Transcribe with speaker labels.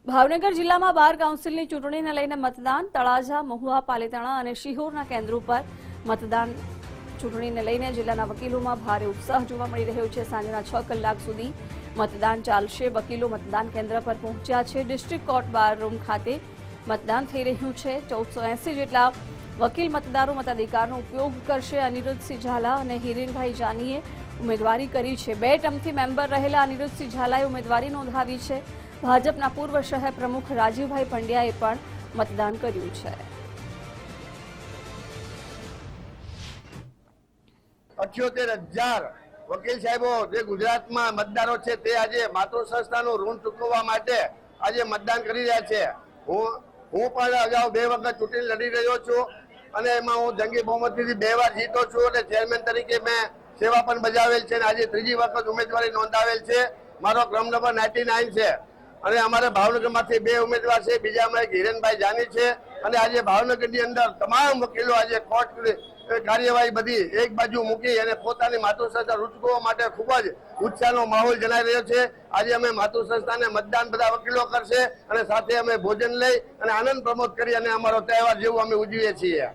Speaker 1: ભાવનગર જિલ્લામાં બાર કાઉન્સિલની ચૂંટણીને લઈને મતદાન તળાજા, મહુવા, પાલીતાણા અને શિહોરના કેન્દ્રો પર મતદાન ચૂંટણીને લઈને જિલ્લાના વકીલોમાં ભારે ઉત્સાહ જોવા મળી રહ્યો છે। સાંજના 6 કલાક સુધી મતદાન ચાલશે। વકીલો મતદાન કેન્દ્ર પર પહોંચ્યા છે। ડિસ્ટ્રિક્ટ કોર્ટ બાર રૂમ ખાતે મતદાન થઈ રહ્યું છે। 1480 જેટલા વકીલ મતદારો મતાધિકારનો ઉપયોગ કરશે। અનિરુદ્ધસિંહ ઝાલા અને હિરેનભાઈ જાનીએ ઉમેદવારી કરી છે। 2 ટર્મથી મેમ્બર રહેલા અનિરુદ્ધસિંહ ઝાલાએ ઉમેદવારી નોંધાવી છે। ભાજપના પૂર્વ શહેર પ્રમુખ રાજીવભાઈ પંડ્યાએ પણ મતદાન કર્યું છે।
Speaker 2: 78,000 વકીલ સાહેબો જે ગુજરાતમાં મતદારો છે તે આજે માતૃ સંસ્થાનું ઋણ ચૂકવવા માટે આજે મતદાન કરી રહ્યા છે। હું પણ અગાઉ 2 વખત ચૂંટણી લડી રહ્યો છું અને એમાં હું જંગી બહુમતીથી 2 વાર જીતો છું અને ચેરમેન તરીકે મેં સેવા પણ બજાવેલ છે અને આજે 3જી વખત ઉમેદવારી નોંધાવેલ છે। મારો ક્રમ નંબર 99 છે અને અમારે ભાવનગરમાંથી 2 ઉમેદવાર છે। બીજા અમારે હિરેનભાઈ જાની છે અને આજે ભાવનગરની અંદર તમામ વકીલો આજે કોર્ટ કાર્યવાહી બધી એક બાજુ મૂકી અને પોતાની માતૃસંસ્થા રૂચકવા માટે ખૂબ જ ઉત્સાહનો માહોલ જણાઈ રહ્યો છે। આજે અમે માતૃસંસ્થાને મતદાન બધા વકીલો કરશે અને સાથે અમે ભોજન લઈ અને આનંદ પ્રમોદ કરી અને અમારો તહેવાર જેવું અમે ઉજવીએ છીએ।